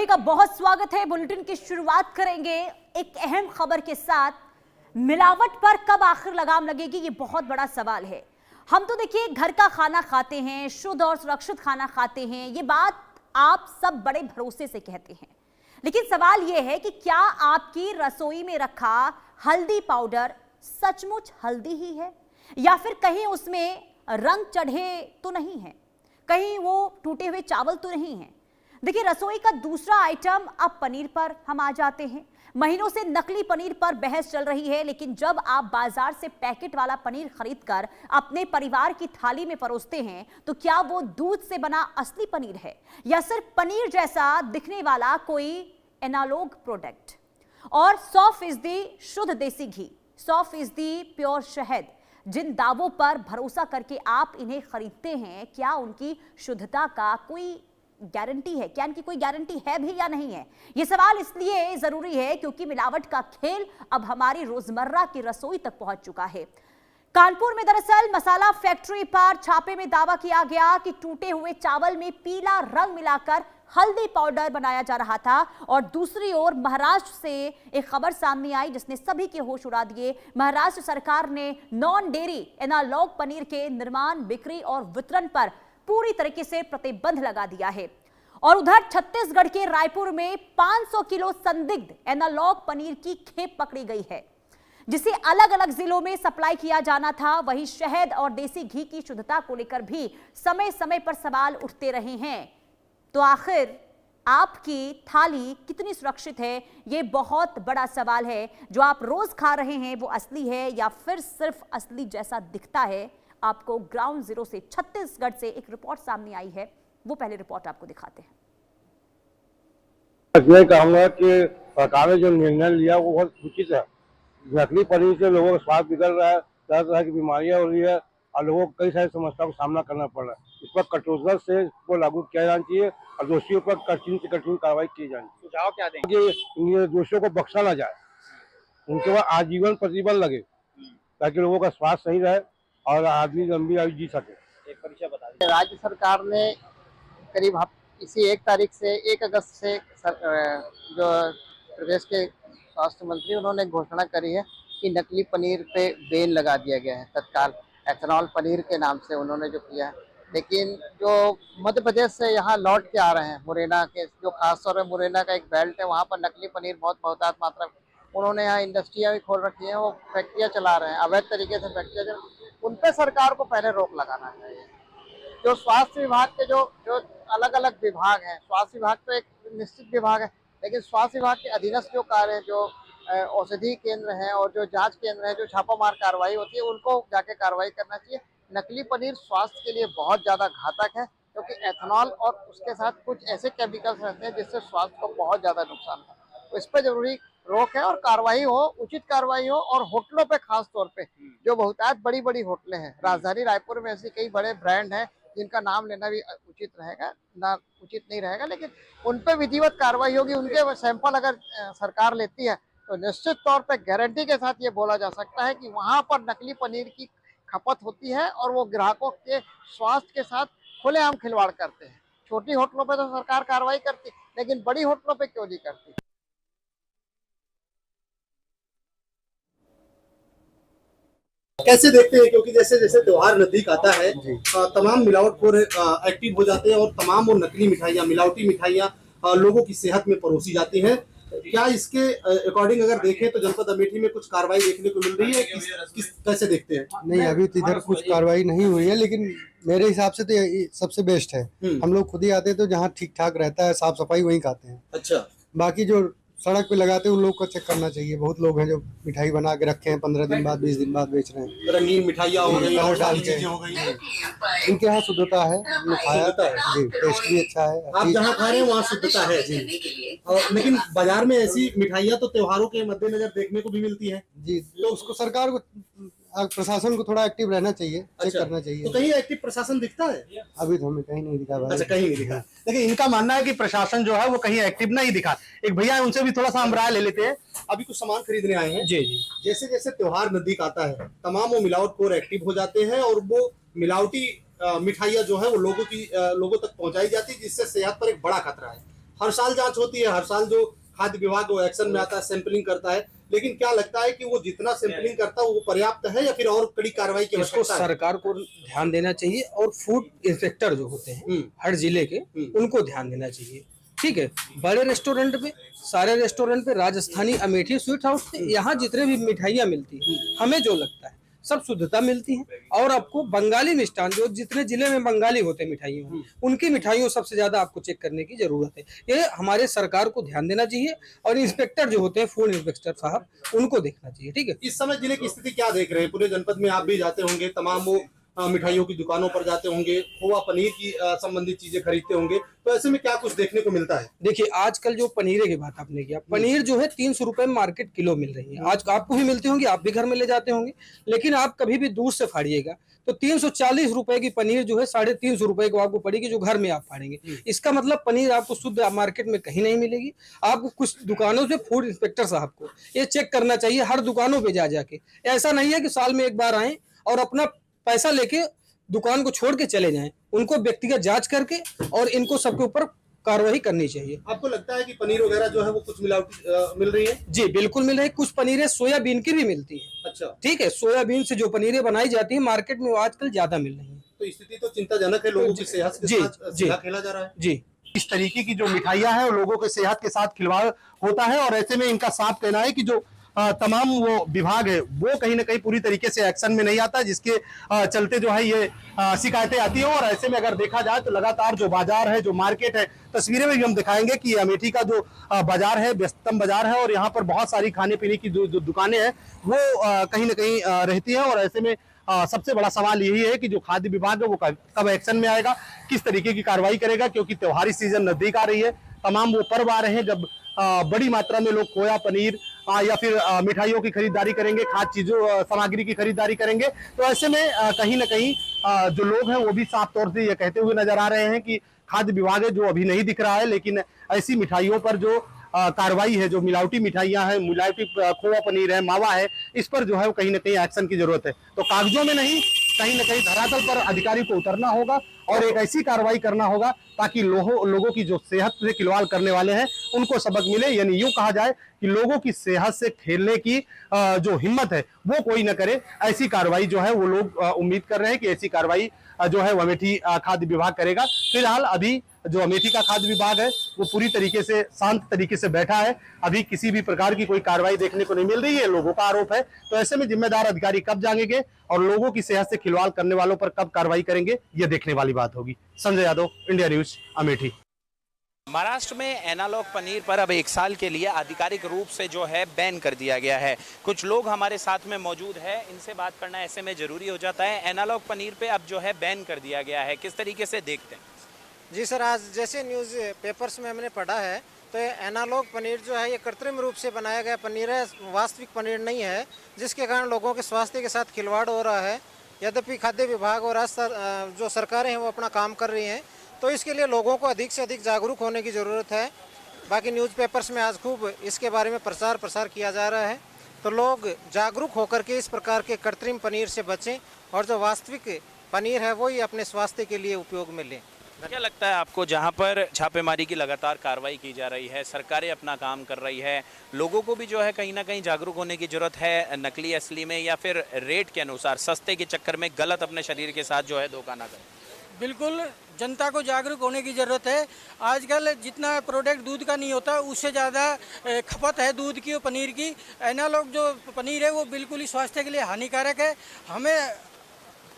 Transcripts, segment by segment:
सभी का बहुत स्वागत है। बुलेटिन की शुरुआत करेंगे एक अहम खबर के साथ। मिलावट पर कब आखिर लगाम लगेगी, ये बहुत बड़ा सवाल है। हम तो देखिए घर का खाना खाते हैं, शुद्ध और सुरक्षित खाना खाते हैं, ये बात आप सब बड़े भरोसे से कहते हैं। लेकिन सवाल यह है कि क्या आपकी रसोई में रखा हल्दी पाउडर सचमुच हल्दी ही है, या फिर कहीं उसमें रंग चढ़े तो नहीं है, कहीं वो टूटे हुए चावल तो नहीं है। देखिए, रसोई का दूसरा आइटम अब पनीर पर हम आ जाते हैं। महीनों से नकली पनीर पर बहस चल रही है, लेकिन जब आप बाजार से पैकेट वाला पनीर खरीदकर अपने परिवार की थाली में परोसते हैं, तो क्या वो दूध से बना असली पनीर है या सिर्फ पनीर जैसा दिखने वाला कोई एनालॉग प्रोडक्ट। और 100% शुद्ध देसी घी, 100% प्योर शहद, जिन दावों पर भरोसा करके आप इन्हें खरीदते हैं, क्या उनकी शुद्धता का कोई गारंटी है? क्या इनकी कोई गारंटी है भी या नहीं है? यह सवाल इसलिए जरूरी है क्योंकि मिलावट का खेल अब हमारी रोजमर्रा की रसोई तक पहुंच चुका है। कानपुर में दरअसल मसाला फैक्ट्री पर छापे में दावा किया गया कि टूटे हुए चावल में पीला रंग मिलाकर हल्दी पाउडर बनाया जा रहा था। और दूसरी ओर महाराष्ट्र से एक खबर सामने आई जिसने सभी के होश उड़ा दिए। महाराष्ट्र सरकार ने नॉन डेयरी एनालॉग पनीर के निर्माण, बिक्री और वितरण पर पूरी तरीके से प्रतिबंध लगा दिया है। और उधर छत्तीसगढ़ के रायपुर में 500 किलो संदिग्ध एनालॉग पनीर की खेप पकड़ी गई है, जिसे अलग अलग जिलों में सप्लाई किया जाना था। वहीं शहद और देसी घी की शुद्धता को लेकर भी समय समय पर सवाल उठते रहे हैं। तो आखिर आपकी थाली कितनी सुरक्षित है, ये बहुत बड़ा सवाल है। जो आप रोज खा रहे हैं वो असली है या फिर सिर्फ असली जैसा दिखता है? आपको ग्राउंड जीरो से छत्तीसगढ़ से एक रिपोर्ट सामने आई है, वो पहले रिपोर्ट आपको दिखाते हैं। मैं कहूँगा कि सरकार ने जो निर्णय लिया वो बहुत उचित है। नकली पनीर से लोगों का स्वास्थ्य बिगड़ रहा है, तरह तरह की बीमारियां हो रही है और लोगों को कई सारी समस्याओं का सामना करना पड़ रहा है। इस पर कठोरता से इसको लागू किया जाना चाहिए और दोषियों पर कठिन से कठिन कार्रवाई की जानी चाहिए। सुझाव क्या देंगे कि दोषियों को बख्शा ना जाए, उनके बाद आजीवन प्रतिबंध लगे ताकि लोगों का स्वास्थ्य सही रहे और आदमी लंबी आयु जी सके। एक परिचय बता दीजिए। राज्य सरकार ने करीब इसी 1 तारीख से 1 अगस्त से जो प्रदेश के स्वास्थ्य मंत्री उन्होंने घोषणा करी है कि नकली पनीर पे बैन लगा दिया गया है तत्काल। एथेनॉल पनीर के नाम से उन्होंने जो किया है, लेकिन जो मध्य प्रदेश से यहाँ लौट के आ रहे हैं, मुरैना के जो खासतौर पर मुरैना का एक बेल्ट है, वहाँ पर नकली पनीर बहुत बहुतायत मात्रा में उन्होंने यहाँ इंडस्ट्रियाँ भी खोल रखी हैं, वो फैक्ट्रियाँ चला रहे हैं, अवैध तरीके से फैक्ट्रियाँ। उन पे सरकार को पहले रोक लगाना चाहिए। जो स्वास्थ्य विभाग के जो अलग अलग विभाग हैं, स्वास्थ्य विभाग तो एक निश्चित विभाग है, लेकिन स्वास्थ्य विभाग के अधीनस्थ जो कार्य हैं, जो औषधि केंद्र हैं और जो जांच केंद्र हैं, जो छापामार कार्रवाई होती है, उनको जाके कार्रवाई करना चाहिए। नकली पनीर स्वास्थ्य के लिए बहुत ज़्यादा घातक है, क्योंकि एथेनॉल और उसके साथ कुछ ऐसे केमिकल्स रहते हैं जिससे स्वास्थ्य को बहुत ज़्यादा नुकसान है। तो इस पर जरूरी रोक है और कार्रवाई हो, उचित कार्रवाई हो। और होटलों पे खास तौर पे जो बहुतायत बड़ी बड़ी होटलें हैं, राजधानी रायपुर में ऐसे कई बड़े ब्रांड हैं जिनका नाम लेना भी उचित रहेगा, ना उचित नहीं रहेगा, लेकिन उन पे विधिवत कार्रवाई होगी। उनके सैंपल अगर सरकार लेती है तो निश्चित तौर पे गारंटी के साथ ये बोला जा सकता है कि वहाँ पर नकली पनीर की खपत होती है और वो ग्राहकों के स्वास्थ्य के साथ खुलेआम खिलवाड़ करते हैं। छोटी होटलों पे तो सरकार कार्रवाई करती, लेकिन बड़ी होटलों पे क्यों नहीं करती? कैसे देखते हैं, क्योंकि जैसे जैसे त्योहार नजदीक आता है तमाम मिलावटखोर एक्टिव हो जाते हैं और तमाम वो नकली मिठाइयाँ, मिलावटी मिठाइयाँ लोगों की सेहत में परोसी जाती हैं। क्या इसके अकॉर्डिंग अगर देखें तो जनपद अमेठी में कुछ कार्रवाई देखने को मिल रही है? कैसे देखते हैं? नहीं, अभी तो इधर कुछ कार्रवाई नहीं हुई है, लेकिन मेरे हिसाब से तो ये सबसे बेस्ट है। हम लोग खुद ही आते हैं तो जहाँ ठीक ठाक रहता है, साफ सफाई, वहीं खाते हैं। अच्छा, बाकी जो सड़क पे लगाते हैं उन लोग को चेक करना चाहिए। बहुत लोग हैं जो मिठाई बना के रखे हैं, 15 दिन बाद 20 दिन बाद बेच रहे हैं। रंगीन मिठाइयाँ हो गई और सारी चीजें हो गई। इनके यहाँ शुद्धता है, खाया जी, टेस्ट भी अच्छा है। आप जहाँ खा रहे हैं वहाँ शुद्धता है जी। लेकिन बाजार में ऐसी मिठाइयाँ तो त्योहारों के मद्देनजर देखने को भी मिलती है जी, तो उसको सरकार को, प्रशासन को थोड़ा एक्टिव रहना चाहिए, चेक करना चाहिए। तो कहीं एक्टिव प्रशासन दिखता है? अभी तो हमें कहीं नहीं दिखा भाई। अच्छा, कहीं नहीं दिखा। लेकिन इनका मानना है कि प्रशासन जो है वो कहीं एक्टिव नहीं दिखा। एक भैया है, उनसे भी थोड़ा सा हम राय ले लेते हैं। अभी कुछ सामान खरीदने आए हैं। जी जी। जैसे जैसे त्योहार नजदीक आता है तमाम वो मिलावटखोर एक्टिव हो जाते हैं और वो मिलावटी मिठाइयाँ जो है वो लोगों तक पहुंचाई जाती है, जिससे सेहत पर एक बड़ा खतरा है। हर साल जांच होती है, हर साल जो खाद्य विभाग वो एक्शन में आता है, सैंपलिंग करता है, लेकिन क्या लगता है कि वो जितना सैंपलिंग करता है वो पर्याप्त है या फिर और कड़ी कार्रवाई की इसको आवश्यकता है? सरकार को ध्यान देना चाहिए और फूड इंस्पेक्टर जो होते हैं हर जिले के उनको ध्यान देना चाहिए। ठीक है, बड़े रेस्टोरेंट पे, सारे रेस्टोरेंट पे, राजस्थानी अमेठी स्वीट हाउस पे, यहाँ जितने भी मिठाइयाँ मिलती हैं हमें जो लगता है सब शुद्धता मिलती है। और आपको बंगाली मिष्ठान जो जितने जिले में बंगाली होते हैं मिठाइयों में, उनकी मिठाइयों सबसे ज्यादा आपको चेक करने की जरूरत है। ये हमारे सरकार को ध्यान देना चाहिए और इंस्पेक्टर जो होते हैं फूड इंस्पेक्टर साहब उनको देखना चाहिए। ठीक है, इस समय जिले की स्थिति क्या देख रहे हैं? पूरे जनपद में आप भी जाते होंगे, तमाम वो मिठाइयों की दुकानों पर जाते होंगे, खोआ पनीर की संबंधित चीजें खरीदते होंगे, तो ऐसे में क्या कुछ देखने को मिलता है? देखिए आजकल जो पनीर की बात आपने किया, पनीर जो है 300 रुपए मार्केट किलो मिल रही है। आज आपको भी मिलती होंगी, आप भी घर में ले जाते होंगे, लेकिन आप कभी भी दूर से फाड़िएगा तो 340 रुपए की पनीर जो है 350 रुपए को आपको पड़ेगी जो घर में आप फाड़ेंगे। इसका मतलब पनीर आपको शुद्ध मार्केट में कहीं नहीं मिलेगी। आपको कुछ दुकानों से फूड इंस्पेक्टर साहब को ये चेक करना चाहिए, हर दुकानों पे जा जाके। ऐसा नहीं है कि साल में एक बार आए और अपना पैसा लेके दुकान को छोड़ के चले जाएं। उनको व्यक्तिगत जांच करके और इनको सबके ऊपर कार्रवाई करनी चाहिए। आपको लगता है कि पनीर वगैरह जो है वो कुछ मिलावटी मिल रही है? जी बिल्कुल मिल रही है। कुछ पनीरें सोयाबीन की भी मिलती है। अच्छा, ठीक है, सोयाबीन से जो पनीरें बनाई जाती है मार्केट में वो आजकल ज्यादा मिल रही है। तो स्थिति तो चिंताजनक है, लोगों की सेहत के साथ खेला खेला जा रहा है। जी, इस तरीके की जो मिठाइयां हैं लोगों के सेहत के साथ खिलवाड़ होता है और ऐसे में इनका साफ कहना है कि जो तमाम वो विभाग है वो कहीं ना कहीं पूरी तरीके से एक्शन में नहीं आता, जिसके चलते जो है ये शिकायतें आती हैं। और ऐसे में अगर देखा जाए तो लगातार जो बाजार है, जो मार्केट है, तस्वीरें में भी हम दिखाएंगे कि अमेठी का जो बाजार है व्यस्ततम बाजार है और यहाँ पर बहुत सारी खाने पीने की जो दुकानें हैं वो कहीं ना कहीं रहती है। और ऐसे में सबसे बड़ा सवाल यही है कि जो खाद्य विभाग है वो कब एक्शन में आएगा, किस तरीके की कार्रवाई करेगा, क्योंकि त्योहारी सीजन नजदीक आ रही है, तमाम वो पर्व आ रहे हैं जब बड़ी मात्रा में लोग खोया पनीर या फिर मिठाइयों की खरीदारी करेंगे, खाद्य चीजों सामग्री की खरीदारी करेंगे। तो ऐसे में कहीं ना कहीं जो लोग हैं वो भी साफ तौर से ये कहते हुए नजर आ रहे हैं कि खाद्य विभाग है जो अभी नहीं दिख रहा है, लेकिन ऐसी मिठाइयों पर जो कार्रवाई है, जो मिलावटी मिठाइयां हैं, मिलावटी खोआ पनीर है, मावा है, इस पर जो है वो कहीं ना कहीं एक्शन की जरूरत है। तो कागजों में नहीं, कहीं ना कहीं धरातल पर अधिकारी को उतरना होगा और एक ऐसी कार्रवाई करना होगा ताकि लोगों की जो सेहत से खिलवाड़ करने वाले हैं उनको सबक मिले। यानी यूं कहा जाए कि लोगों की सेहत से खेलने की जो हिम्मत है वो कोई ना करे। ऐसी कार्रवाई जो है वो लोग उम्मीद कर रहे हैं कि ऐसी कार्रवाई जो है वो अमेठी खाद्य विभाग करेगा। फिलहाल अभी जो अमेठी का खाद्य विभाग है वो पूरी तरीके से शांत तरीके से बैठा है, अभी किसी भी प्रकार की कोई कार्रवाई देखने को नहीं मिल रही है, लोगों का आरोप है। तो ऐसे में जिम्मेदार अधिकारी कब जागेंगे और लोगों की सेहत से खिलवाड़ करने वालों पर कब कार्रवाई करेंगे, ये देखने वाली बात होगी। Sanjay Yadav, India News, Amethi. महाराष्ट्र में एनालॉग पनीर पर अब 1 साल के लिए आधिकारिक रूप से जो है बैन कर दिया गया है। कुछ लोग हमारे साथ में मौजूद है, इनसे बात करना ऐसे में ज़रूरी हो जाता है। एनालॉग पनीर पे अब जो है बैन कर दिया गया है, किस तरीके से देखते हैं? जी सर, आज जैसे न्यूज़ पेपर्स में हमने पढ़ा है तो एनालॉग पनीर जो है ये कृत्रिम रूप से बनाया गया पनीर है, वास्तविक पनीर नहीं है, जिसके कारण लोगों के स्वास्थ्य के साथ खिलवाड़ हो रहा है। यद्यपि खाद्य विभाग और जो सरकारें हैं वो अपना काम कर रही हैं, तो इसके लिए लोगों को अधिक से अधिक जागरूक होने की ज़रूरत है। बाकी न्यूज़पेपर्स में आज खूब इसके बारे में प्रसार किया जा रहा है, तो लोग जागरूक होकर के इस प्रकार के कृत्रिम पनीर से बचें और जो वास्तविक पनीर है वही अपने स्वास्थ्य के लिए उपयोग में लें। क्या लगता है आपको, जहां पर छापेमारी की लगातार कार्रवाई की जा रही है, सरकारें अपना काम कर रही है, लोगों को भी जो है कहीं ना कहीं जागरूक होने की ज़रूरत है नकली असली में, या फिर रेट के अनुसार सस्ते के चक्कर में गलत अपने शरीर के साथ जो है धोखा ना करें? बिल्कुल, जनता को जागरूक होने की ज़रूरत है। आजकल जितना प्रोडक्ट दूध का नहीं होता उससे ज़्यादा खपत है दूध की और पनीर की। एनालॉग जो पनीर है वो बिल्कुल ही स्वास्थ्य के लिए हानिकारक है। हमें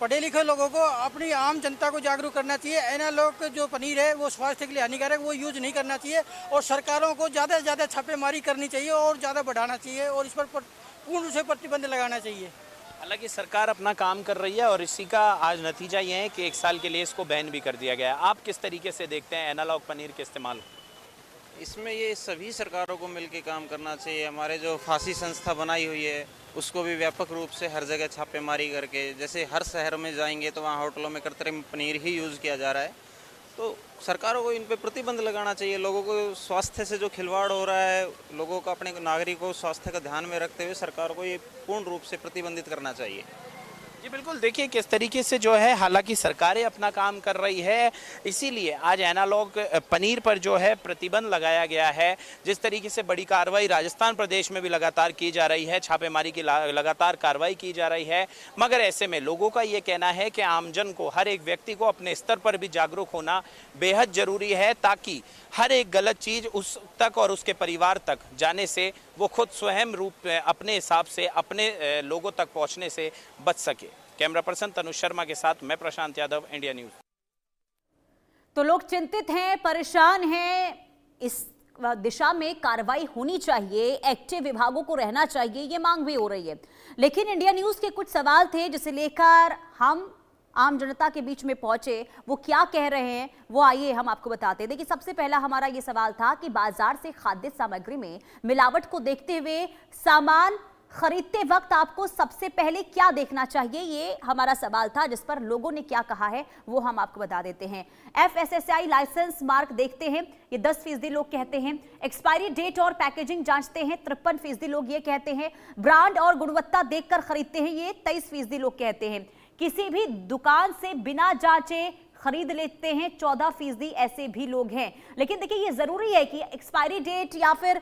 पढ़े लिखे लोगों को, अपनी आम जनता को जागरूक करना चाहिए। एनालॉग जो पनीर है वो स्वास्थ्य के लिए हानिकारक, वो यूज नहीं करना चाहिए और सरकारों को ज़्यादा से ज़्यादा छापेमारी करनी चाहिए और ज़्यादा बढ़ाना चाहिए और इस पर पूर्ण रूप से प्रतिबंध लगाना चाहिए। हालांकि सरकार अपना काम कर रही है और इसी का आज नतीजा ये है कि 1 साल के लिए इसको बैन भी कर दिया गया है। आप किस तरीके से देखते हैं एनालॉग पनीर के इस्तेमाल? इसमें ये सभी सरकारों को मिलकर काम करना चाहिए। हमारे जो फांसी संस्था बनाई हुई है उसको भी व्यापक रूप से हर जगह छापेमारी करके, जैसे हर शहर में जाएंगे तो वहाँ होटलों में कृत्रिम पनीर ही यूज़ किया जा रहा है, तो सरकारों को इन पे प्रतिबंध लगाना चाहिए। लोगों को स्वास्थ्य से जो खिलवाड़ हो रहा है, लोगों का, अपने नागरिकों को स्वास्थ्य का ध्यान में रखते हुए सरकार को ये पूर्ण रूप से प्रतिबंधित करना चाहिए। जी बिल्कुल, देखिए किस तरीके से जो है, हालांकि सरकारें अपना काम कर रही है, इसीलिए आज एनालॉग पनीर पर जो है प्रतिबंध लगाया गया है। जिस तरीके से बड़ी कार्रवाई राजस्थान प्रदेश में भी लगातार की जा रही है, छापेमारी की लगातार कार्रवाई की जा रही है, मगर ऐसे में लोगों का ये कहना है कि आमजन को, हर एक व्यक्ति को अपने स्तर पर भी जागरूक होना बेहद जरूरी है, ताकि हर एक गलत चीज उस तक और उसके परिवार तक जाने से वो खुद स्वयं रूप में अपने हिसाब से अपने लोगों तक पहुंचने से बच सके। कैमरा पर्सन तनुज शर्मा के साथ मैं प्रशांत यादव, इंडिया न्यूज। तो लोग चिंतित हैं, परेशान हैं, इस दिशा में कार्रवाई होनी चाहिए, एक्टिव विभागों को रहना चाहिए, ये मांग भी हो रही है। लेकिन इंडिया न्यूज के कुछ सवाल थे जिसे लेकर हम आम जनता के बीच में पहुंचे, वो क्या कह रहे हैं वो आइए हम आपको बताते हैं। देखिए, सबसे पहला हमारा ये सवाल था कि बाजार से खाद्य सामग्री में मिलावट को देखते हुए सामान खरीदते वक्त आपको सबसे पहले क्या देखना चाहिए, ये हमारा सवाल था, जिस पर लोगों ने क्या कहा है वो हम आपको बता देते हैं। FSSAI लाइसेंस मार्क देखते हैं, ये 10% लोग कहते हैं। एक्सपायरी डेट और पैकेजिंग जांचते हैं, 53% लोग ये कहते हैं। ब्रांड और गुणवत्ता देखकर खरीदते हैं, ये 23% लोग कहते हैं। किसी भी दुकान से बिना जांचे खरीद लेते हैं, 14% ऐसे भी लोग हैं। लेकिन देखिए, ये जरूरी है कि एक्सपायरी डेट या फिर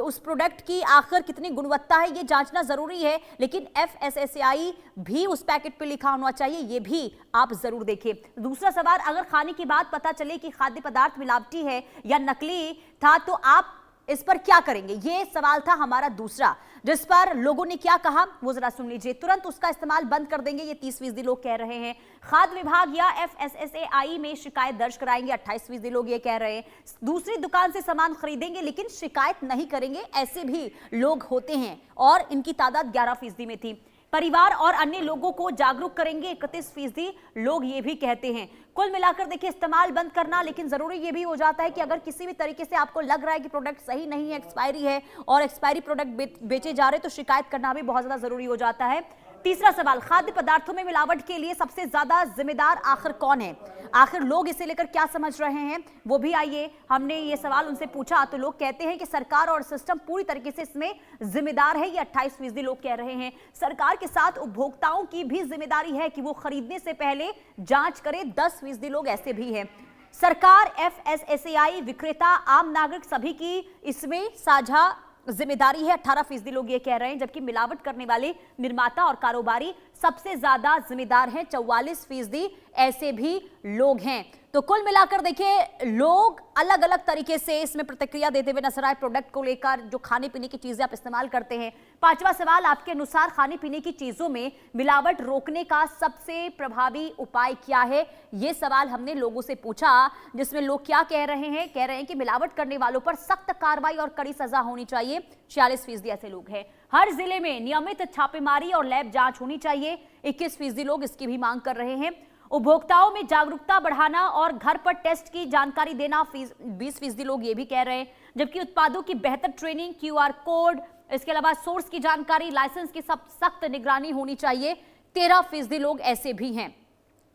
उस प्रोडक्ट की आखिर कितनी गुणवत्ता है ये जांचना जरूरी है, लेकिन FSSAI भी उस पैकेट पे लिखा होना चाहिए, ये भी आप जरूर देखें। दूसरा सवाल, अगर खाने की बात पता चले कि खाद्य पदार्थ मिलावटी है या नकली था तो आप इस पर क्या करेंगे, ये सवाल था हमारा दूसरा, जिस पर लोगों ने क्या कहा वो जरा सुन लीजिए। तुरंत उसका इस्तेमाल बंद कर देंगे, ये 30% लोग कह रहे हैं। खाद्य विभाग या FSSAI में शिकायत दर्ज कराएंगे, 28% लोग ये कह रहे हैं। दूसरी दुकान से सामान खरीदेंगे लेकिन शिकायत नहीं करेंगे, ऐसे भी लोग होते हैं और इनकी तादाद 11% में थी। परिवार और अन्य लोगों को जागरूक करेंगे, 31% लोग ये भी कहते हैं। कुल मिलाकर देखिए, इस्तेमाल बंद करना, लेकिन जरूरी ये भी हो जाता है कि अगर किसी भी तरीके से आपको लग रहा है कि प्रोडक्ट सही नहीं है, एक्सपायरी है और एक्सपायरी प्रोडक्ट बेचे जा रहे, तो शिकायत करना भी बहुत ज्यादा जरूरी हो जाता है। तीसरा सवाल, खाद्य पदार्थों में मिलावट के लिए सबसे ज्यादा जिम्मेदार आखिर कौन है, आखिर लोग इसे लेकर क्या समझ रहे हैं वो भी आइए हमने ये सवाल उनसे पूछा, तो लोग कहते हैं कि सरकार और सिस्टम पूरी तरीके से इसमें जिम्मेदार है, ये 28% लोग कह रहे हैं। सरकार के साथ उपभोक्ताओं की भी जिम्मेदारी है कि वो खरीदने से पहले जांच करे, 10% लोग ऐसे भी हैं। सरकार, FSSAI, विक्रेता, आम नागरिक सभी की इसमें साझा जिम्मेदारी है, 18% लोग ये कह रहे हैं, जबकि मिलावट करने वाले निर्माता और कारोबारी सबसे ज्यादा जिम्मेदार हैं, 44% ऐसे भी लोग हैं। तो कुल मिलाकर देखिए, लोग अलग अलग तरीके से इसमें प्रतिक्रिया देते हुए नजर आए प्रोडक्ट को लेकर, जो खाने पीने की चीजें आप इस्तेमाल करते हैं। पांचवा सवाल, आपके अनुसार खाने पीने की चीजों में मिलावट रोकने का सबसे प्रभावी उपाय क्या है, ये सवाल हमने लोगों से पूछा, जिसमें लोग क्या कह रहे हैं कि मिलावट करने वालों पर सख्त कार्रवाई और कड़ी सजा होनी चाहिए, 46% ऐसे लोग हैं। हर जिले में नियमित छापेमारी और लैब जांच होनी चाहिए, 21% लोग इसकी भी मांग कर रहे हैं। उपभोक्ताओं में जागरूकता बढ़ाना और घर पर टेस्ट की जानकारी देना, 20% लोग ये भी कह रहे हैं, जबकि उत्पादों की बेहतर ट्रेनिंग, QR कोड, इसके अलावा सोर्स की जानकारी, लाइसेंस की सब सख्त निगरानी होनी चाहिए, 13% लोग ऐसे भी हैं।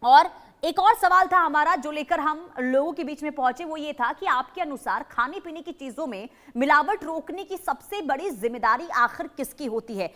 और एक और सवाल था हमारा जो लेकर हम लोगों के बीच में पहुंचे, वो ये था कि आपके अनुसार खाने पीने की चीजों में मिलावट रोकने की सबसे बड़ी जिम्मेदारी आखिर किसकी होती है,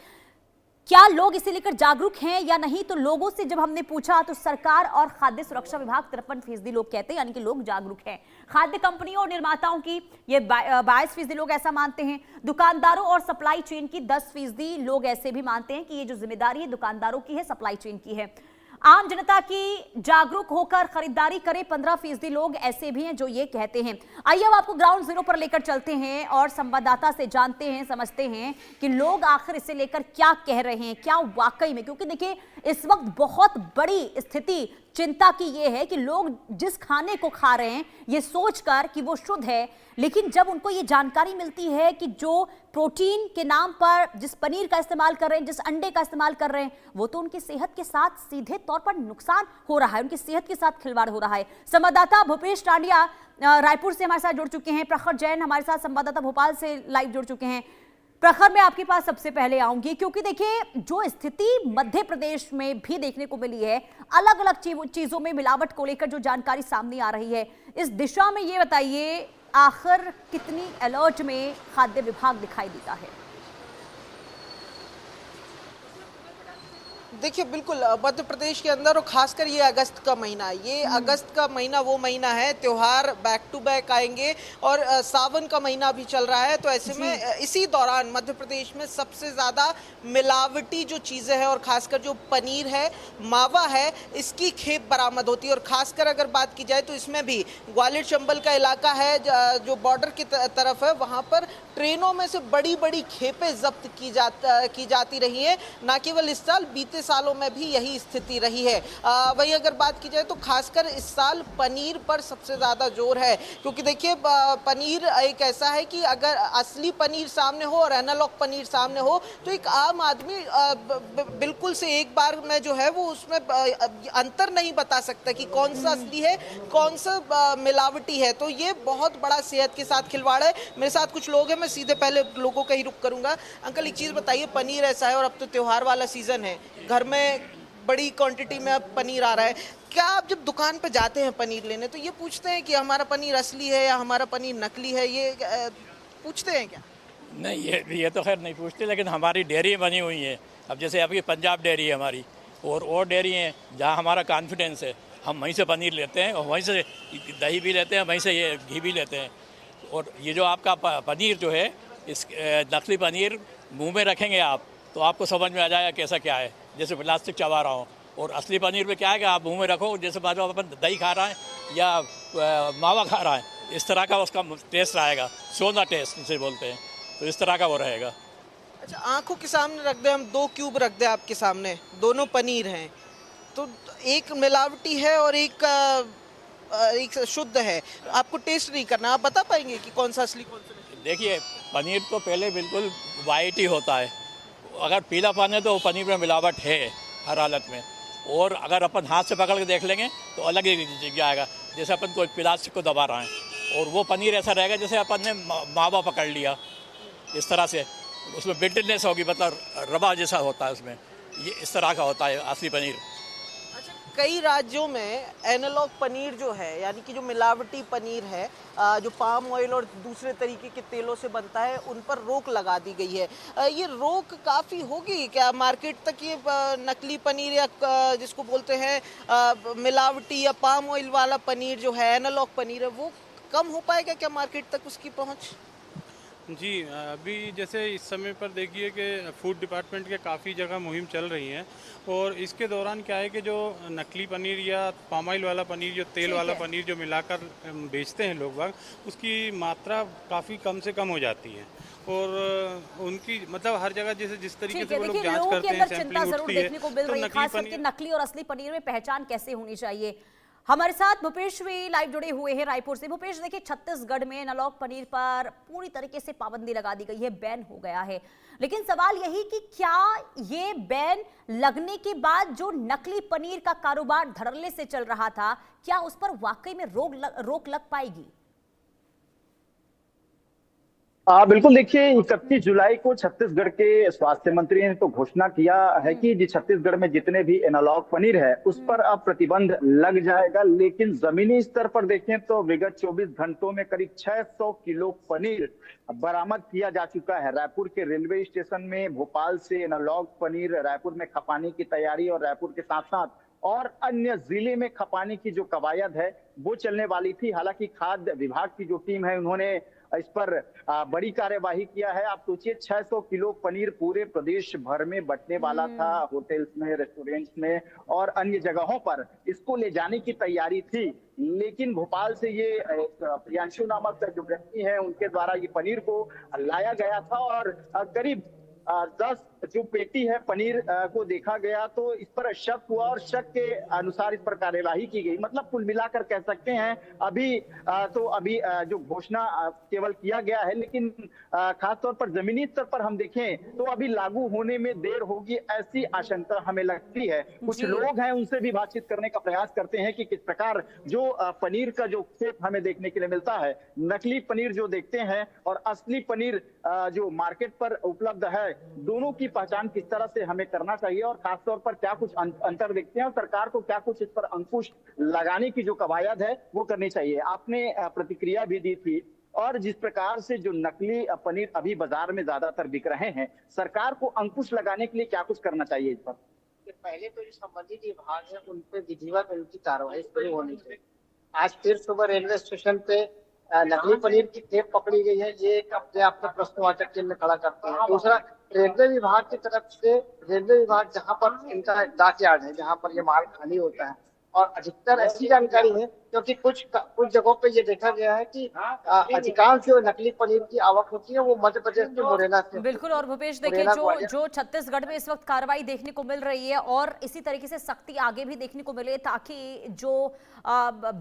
क्या लोग इसे लेकर जागरूक हैं या नहीं। तो लोगों से जब हमने पूछा तो सरकार और खाद्य सुरक्षा विभाग 53% लोग कहते हैं, यानी कि लोग जागरूक हैं। खाद्य कंपनियों और निर्माताओं की ये 22% लोग ऐसा मानते हैं। दुकानदारों और सप्लाई चेन की 10% लोग ऐसे भी मानते हैं कि ये जो जिम्मेदारी है दुकानदारों की है, सप्लाई चेन की है। आम जनता की जागरूक होकर खरीदारी करें, 15% लोग ऐसे भी हैं जो ये कहते हैं। आइए अब आपको ग्राउंड जीरो पर लेकर चलते हैं और संवाददाता से जानते हैं, समझते हैं कि लोग आखिर इसे लेकर क्या कह रहे हैं, क्या वाकई में, क्योंकि देखिए इस वक्त बहुत बड़ी स्थिति चिंता की ये है कि लोग जिस खाने को खा रहे हैं ये सोचकर कि वो शुद्ध है, लेकिन जब उनको ये जानकारी मिलती है कि जो प्रोटीन के नाम पर जिस पनीर का इस्तेमाल कर रहे हैं, जिस अंडे का इस्तेमाल कर रहे हैं, वो तो उनकी सेहत के साथ सीधे तौर पर नुकसान हो रहा है, उनकी सेहत के साथ खिलवाड़ हो रहा है। संवाददाता भूपेश टांडिया रायपुर से हमारे साथ जुड़ चुके हैं, प्रखर जैन हमारे साथ संवाददाता भोपाल से लाइव जुड़ चुके हैं। प्रखर, मैं आपके पास सबसे पहले आऊंगी क्योंकि देखिए जो स्थिति मध्य प्रदेश में भी देखने को मिली है, अलग अलग चीजों में मिलावट को लेकर जो जानकारी सामने आ रही है, इस दिशा में ये बताइए आखिर कितनी अलर्ट में खाद्य विभाग दिखाई देता है। देखिए बिल्कुल मध्य प्रदेश के अंदर और खासकर ये अगस्त का महीना, ये अगस्त का महीना वो महीना है, त्योहार बैक टू बैक आएंगे और सावन का महीना भी चल रहा है। तो ऐसे में इसी दौरान मध्य प्रदेश में सबसे ज़्यादा मिलावटी जो चीज़ें हैं और खासकर जो पनीर है, मावा है, इसकी खेप बरामद होती है। और खासकर अगर बात की जाए तो इसमें भी ग्वालियर चंबल का इलाका है जो बॉर्डर की तरफ है, वहाँ पर ट्रेनों में से बड़ी बड़ी खेपें जब्त की जाती रही है। न केवल इस साल, बीते सालों में भी यही स्थिति रही है। वहीं अगर बात की जाए तो खासकर इस साल पनीर पर सबसे ज़्यादा जोर है, क्योंकि देखिए पनीर एक ऐसा है कि अगर असली पनीर सामने हो और एनालॉग पनीर सामने हो तो एक आम आदमी बिल्कुल से एक बार में जो है वो उसमें अंतर नहीं बता सकता कि कौन सा असली है, कौन सा मिलावटी है। तो ये बहुत बड़ा सेहत के साथ खिलवाड़ है। मेरे साथ कुछ लोग हैं, मैं सीधे पहले लोगों का ही रुख करूंगा। अंकल एक चीज़ बताइए, पनीर ऐसा है और अब तो त्योहार वाला सीजन है, घर में बड़ी क्वांटिटी में अब पनीर आ रहा है, क्या आप जब दुकान पे जाते हैं पनीर लेने तो ये पूछते हैं कि हमारा पनीर असली है या हमारा पनीर नकली है, ये पूछते हैं क्या? नहीं, ये तो खैर नहीं पूछते, लेकिन हमारी डेयरी बनी हुई है। अब जैसे अभी पंजाब डेयरी है हमारी, और डेयरी हैं जहाँ हमारा कॉन्फिडेंस है, हम वहीं से पनीर लेते हैं और वहीं से दही भी लेते हैं, वहीं से ये घी भी लेते हैं। और ये जो आपका पनीर जो है, इस नकली पनीर मुंह में रखेंगे आप तो आपको समझ में आ जाएगा कैसा क्या है, जैसे प्लास्टिक चबा रहा हूँ। और असली पनीर में क्या है कि आप मुंह में रखो, जैसे मान लो अपन दही खा रहा है या मावा खा रहा है, इस तरह का उसका टेस्ट आएगा, सोना टेस्ट जिसे बोलते हैं, तो इस तरह का वो रहेगा। अच्छा, आंखों के सामने रख दें हम, 2 क्यूब रख दें आपके सामने, दोनों पनीर हैं, तो एक मिलावटी है और एक शुद्ध है, आपको टेस्ट नहीं करना, आप बता पाएंगे कि कौन सा असली कौन सा नहीं? देखिए पनीर तो पहले बिल्कुल वाइट ही होता है, अगर पीलापन है तो पनीर में मिलावट है हर हालत में। और अगर अपन हाथ से पकड़ के देख लेंगे तो अलग ही दिख जाएगा, जैसे अपन कोई प्लास्टिक को दबा रहे हैं, और वो पनीर ऐसा रहेगा जैसे अपन ने मावा पकड़ लिया, इस तरह से उसमें बिटरनेस होगी, मतलब रबा जैसा होता है उसमें, ये इस तरह का होता है असली पनीर। कई राज्यों में एनालॉग पनीर जो है, यानी कि जो मिलावटी पनीर है, जो पाम ऑयल और दूसरे तरीके के तेलों से बनता है, उन पर रोक लगा दी गई है। ये रोक काफ़ी होगी क्या मार्केट तक? ये नकली पनीर या जिसको बोलते हैं मिलावटी या पाम ऑयल वाला पनीर जो है, एनालॉग पनीर है, वो कम हो पाएगा क्या मार्केट तक उसकी पहुँच? जी, अभी जैसे इस समय पर देखिए कि फूड डिपार्टमेंट के काफ़ी जगह मुहिम चल रही हैं, और इसके दौरान क्या है कि जो नकली पनीर या पाम ऑयल वाला पनीर, जो तेल वाला पनीर जो मिलाकर बेचते हैं लोग बाग, उसकी मात्रा काफ़ी कम से कम हो जाती है। और उनकी मतलब हर जगह जैसे जिस तरीके से वो लोग जांच करते हैं, सैंपलिंग उठती है, तो नकली और असली पनीर में पहचान कैसे होनी चाहिए? हमारे साथ भूपेश भी लाइव जुड़े हुए हैं रायपुर से। भूपेश, देखिए छत्तीसगढ़ में एनालॉग पनीर पर पूरी तरीके से पाबंदी लगा दी गई है, बैन हो गया है, लेकिन सवाल यही कि क्या ये बैन लगने के बाद जो नकली पनीर का कारोबार धड़ल्ले से चल रहा था, क्या उस पर वाकई में रोक लग पाएगी? बिल्कुल, देखिए 31 जुलाई को छत्तीसगढ़ के स्वास्थ्य मंत्री ने तो घोषणा किया है कि जी छत्तीसगढ़ में जितने भी एनालॉग पनीर है उस पर अब प्रतिबंध लग जाएगा। लेकिन जमीनी स्तर पर देखें तो विगत 24 घंटों में करीब 600 किलो पनीर बरामद किया जा चुका है। रायपुर के रेलवे स्टेशन में भोपाल से एनालॉग पनीर रायपुर में खपाने की तैयारी, और रायपुर के साथ साथ और अन्य जिले में खपाने की जो कवायद है वो चलने वाली थी। हालांकि खाद्य विभाग की जो टीम है उन्होंने इस पर बड़ी कार्यवाही किया है। आप सोचिए 600 किलो पनीर पूरे प्रदेश भर में बंटने वाला था, होटल्स में, रेस्टोरेंट्स में और अन्य जगहों पर इसको ले जाने की तैयारी थी। लेकिन भोपाल से ये प्रियांशु नामक जो व्यक्ति है उनके द्वारा ये पनीर को लाया गया था, और करीब 10 जो पेटी है पनीर को देखा गया तो इस पर शक हुआ, और शक के अनुसार इस पर कार्यवाही की गई। मतलब कुल मिलाकर कह सकते हैं अभी जो घोषणा केवल किया गया है, लेकिन खासतौर पर जमीनी स्तर पर हम देखें तो अभी लागू होने में देर होगी, ऐसी आशंका हमें लगती है। कुछ लोग हैं उनसे भी बातचीत करने का प्रयास करते हैं कि किस प्रकार जो पनीर का जो खेप हमें देखने के लिए मिलता है, नकली पनीर जो देखते हैं और असली पनीर जो मार्केट पर उपलब्ध है, दोनों की पहचान किस तरह से हमें करना चाहिए और खासतौर पर क्या कुछ अंतर देखते हैं और सरकार को क्या कुछ इस पर अंकुश लगाने की जो कवायद है वो करनी चाहिए। आपने प्रतिक्रिया भी दी थी, और जिस प्रकार से जो नकली पनीर अभी बाजार में ज्यादातर बिक रहे हैं, सरकार को अंकुश लगाने के लिए क्या कुछ करना चाहिए इस पर? पहले तो जो संबंधित विभाग है उन पे विधिवत उनकी कार्रवाई शुरू होनी चाहिए। आज फिर सुबह रेलवे स्टेशन पे नकली पनीर की खेप पकड़ी गई है, ये एक अपने आप में प्रश्नवाचक चिन्ह खड़ा करते हैं। दूसरा, रेलवे विभाग की तरफ से, रेलवे विभाग जहाँ पर इनका डाक यार्ड है, जहाँ पर ये माल खाली होता है, और अधिकतर ऐसी जानकारी है क्योंकि कुछ जगहों पे ये देखा गया है कि अधिकांश जो नकली पनीर की आवक होती है वो मध्य प्रदेश के मुरैना से। बिल्कुल। और भूपेश देखिए, जो छत्तीसगढ़ में इस वक्त कार्रवाई देखने को मिल रही है और इसी तरीके से सख्ती आगे भी देखने को मिले, ताकि जो